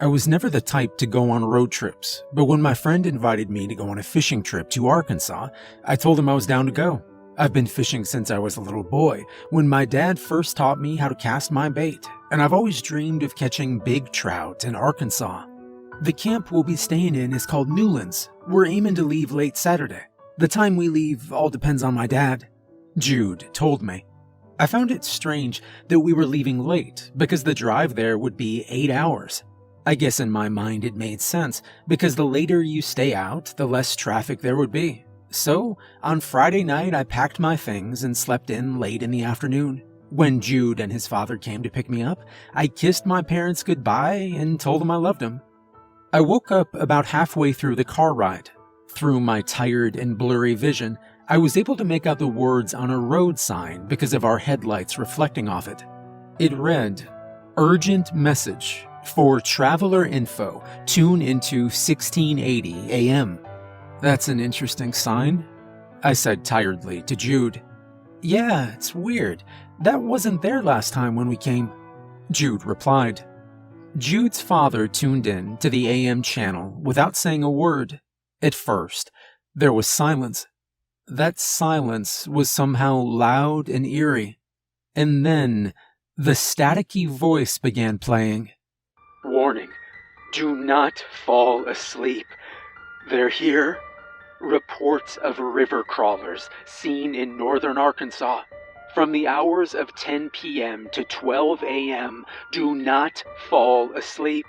I was never the type to go on road trips, but when my friend invited me to go on a fishing trip to Arkansas, I told him I was down to go. I've been fishing since I was a little boy, when my dad first taught me how to cast my bait, and I've always dreamed of catching big trout in Arkansas. The camp we'll be staying in is called Newlands. We're aiming to leave late Saturday. The time we leave all depends on my dad, Jude told me. I found it strange that we were leaving late because the drive there would be 8 hours. I guess in my mind it made sense because the later you stay out, the less traffic there would be. So, on Friday night I packed my things and slept in late in the afternoon. When Jude and his father came to pick me up, I kissed my parents goodbye and told them I loved them. I woke up about halfway through the car ride. Through my tired and blurry vision, I was able to make out the words on a road sign because of our headlights reflecting off it. It read, "Urgent message. For traveler info, tune into 1680 AM. That's an interesting sign, I said tiredly to Jude. Yeah, it's weird. That wasn't there last time when we came, Jude replied. Jude's father tuned in to the AM channel without saying a word. At first, there was silence. That silence was somehow loud and eerie. And then, the staticky voice began playing. Warning, do not fall asleep. They're here. Reports of river crawlers seen in northern Arkansas. From the hours of 10 p.m. to 12 a.m., do not fall asleep.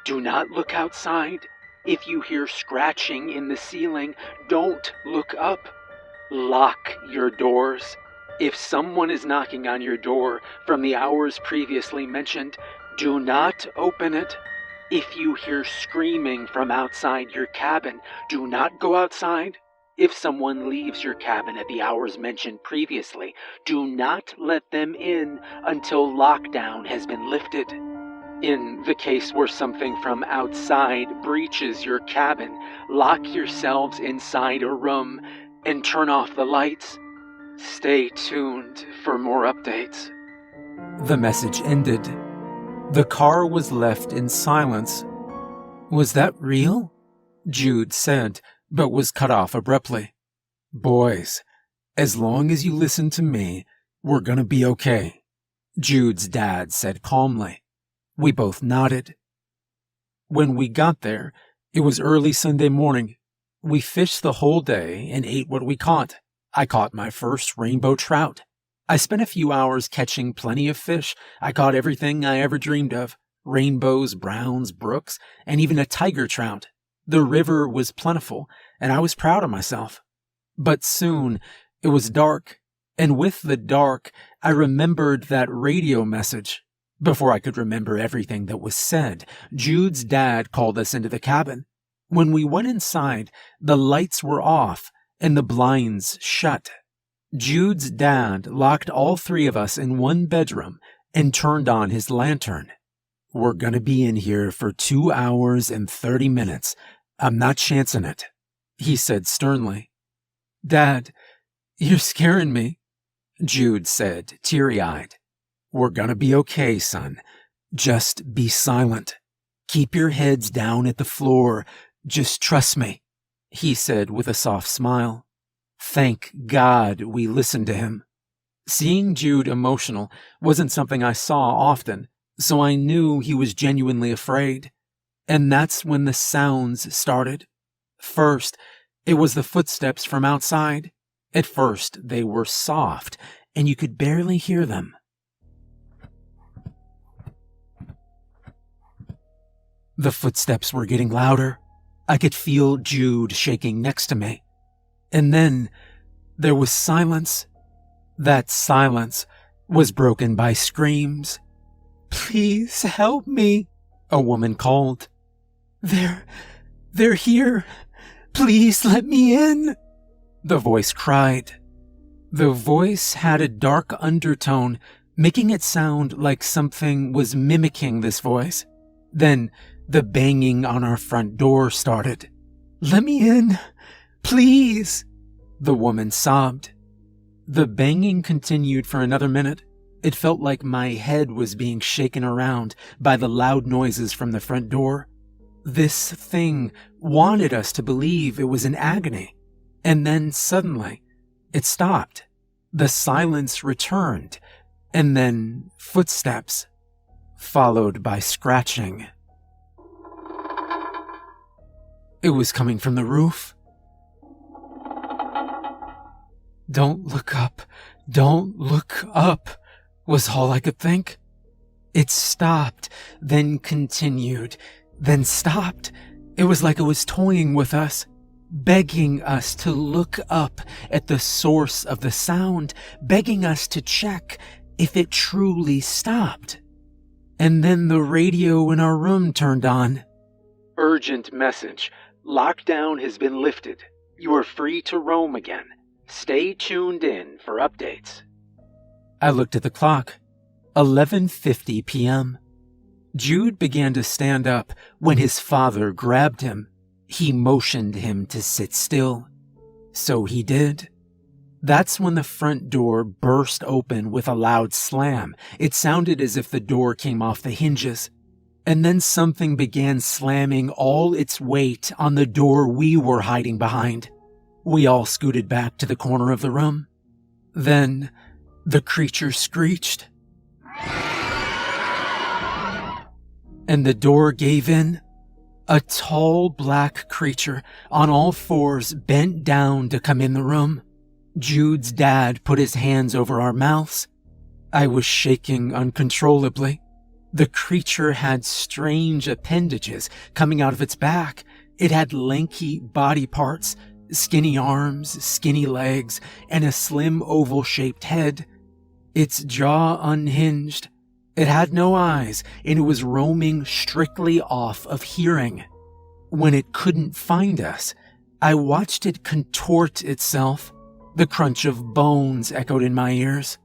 Do not look outside. If you hear scratching in the ceiling, don't look up. Lock your doors. If someone is knocking on your door from the hours previously mentioned, do not open it. If you hear screaming from outside your cabin, do not go outside. If someone leaves your cabin at the hours mentioned previously, do not let them in until lockdown has been lifted. In the case where something from outside breaches your cabin, lock yourselves inside a room and turn off the lights. Stay tuned for more updates. The message ended. The car was left in silence. Was that real? Jude said, but was cut off abruptly. Boys, as long as you listen to me, we're gonna be okay, Jude's dad said calmly. We both nodded. When we got there, it was early Sunday morning. We fished the whole day and ate what we caught. I caught my first rainbow trout. I spent a few hours catching plenty of fish. I caught everything I ever dreamed of. Rainbows, browns, brooks, and even a tiger trout. The river was plentiful, and I was proud of myself. But soon, it was dark, and with the dark, I remembered that radio message. Before I could remember everything that was said, Jude's dad called us into the cabin. When we went inside, the lights were off, and the blinds shut. Jude's dad locked all three of us in one bedroom and turned on his lantern. We're gonna be in here for 2 hours and 30 minutes. I'm not chancing it, he said sternly. Dad, you're scaring me, Jude said, teary-eyed. We're gonna be okay, son. Just be silent. Keep your heads down at the floor. Just trust me, he said with a soft smile. Thank God we listened to him. Seeing Jude emotional wasn't something I saw often, so I knew he was genuinely afraid. And that's when the sounds started. First, it was the footsteps from outside. At first, they were soft, and you could barely hear them. The footsteps were getting louder. I could feel Jude shaking next to me. And then there was silence. That silence was broken by screams. Please help me, a woman called. They're here. Please let me in, the voice cried. The voice had a dark undertone, making it sound like something was mimicking this voice. Then the banging on our front door started. Let me in, please, the woman sobbed. The banging continued for another minute. It felt like my head was being shaken around by the loud noises from the front door. This thing wanted us to believe it was in agony. And then suddenly, it stopped. The silence returned, and then footsteps, followed by scratching. It was coming from the roof. "Don't look up, don't look up," was all I could think. It stopped, then continued, then stopped. It was like it was toying with us, begging us to look up at the source of the sound, begging us to check if it truly stopped. And then the radio in our room turned on. "Urgent message. Lockdown has been lifted. You are free to roam again. Stay tuned in for updates." I looked at the clock. 11:50 p.m. Jude began to stand up when his father grabbed him. He motioned him to sit still. So he did. That's when the front door burst open with a loud slam. It sounded as if the door came off the hinges. And then something began slamming all its weight on the door we were hiding behind. We all scooted back to the corner of the room. Then the creature screeched. And the door gave in. A tall black creature on all fours bent down to come in the room. Jude's dad put his hands over our mouths. I was shaking uncontrollably. The creature had strange appendages coming out of its back. It had lanky body parts, skinny arms, skinny legs, and a slim oval-shaped head. Its jaw unhinged. It had no eyes, and it was roaming strictly off of hearing. When it couldn't find us, I watched it contort itself. The crunch of bones echoed in my ears.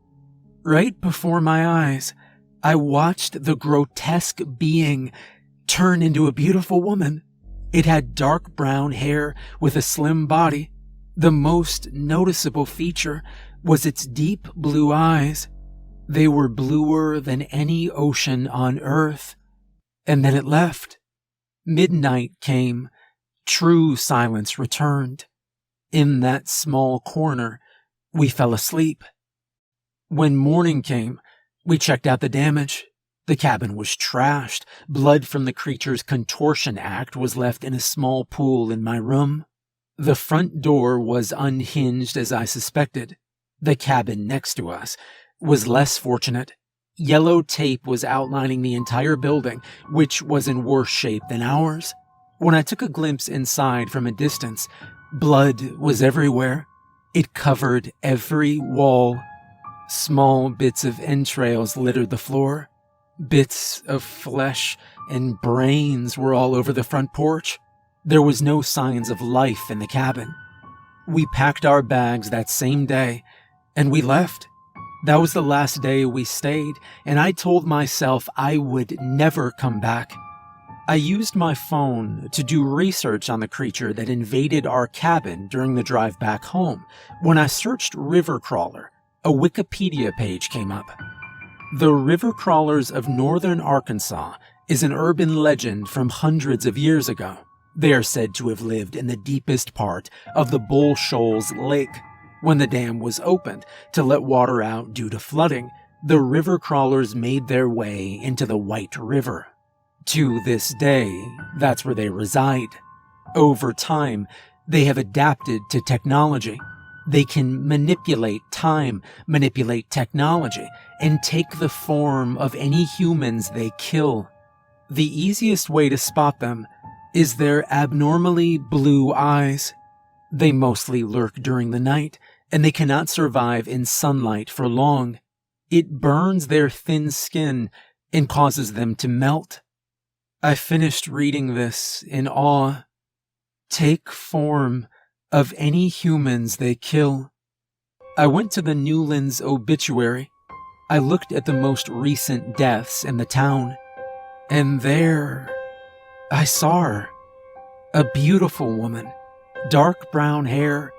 Right before my eyes, I watched the grotesque being turn into a beautiful woman. It had dark brown hair with a slim body. The most noticeable feature was its deep blue eyes. They were bluer than any ocean on Earth. And then it left. Midnight came. True silence returned. In that small corner, we fell asleep. When morning came, we checked out the damage. The cabin was trashed. Blood from the creature's contortion act was left in a small pool in my room. The front door was unhinged as I suspected. The cabin next to us was less fortunate. Yellow tape was outlining the entire building, which was in worse shape than ours. When I took a glimpse inside from a distance, blood was everywhere. It covered every wall. Small bits of entrails littered the floor. Bits of flesh and brains were all over the front porch. There was no signs of life in the cabin. We packed our bags that same day, and we left. That was the last day we stayed, and I told myself I would never come back. I used my phone to do research on the creature that invaded our cabin during the drive back home. When I searched river crawler, a Wikipedia page came up. The River Crawlers of northern Arkansas is an urban legend from hundreds of years ago. They are said to have lived in the deepest part of the Bull Shoals Lake. When the dam was opened to let water out due to flooding, the river crawlers made their way into the White River. To this day, that's where they reside. Over time, they have adapted to technology. They can manipulate time, manipulate technology, and take the form of any humans they kill. The easiest way to spot them is their abnormally blue eyes. They mostly lurk during the night, and they cannot survive in sunlight for long. It burns their thin skin and causes them to melt. I finished reading this in awe. Take form of any humans they kill. I went to the Newlands obituary. I looked at the most recent deaths in the town. And there, I saw her. A beautiful woman. Dark brown hair,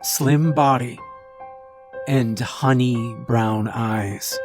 slim body, and honey brown eyes.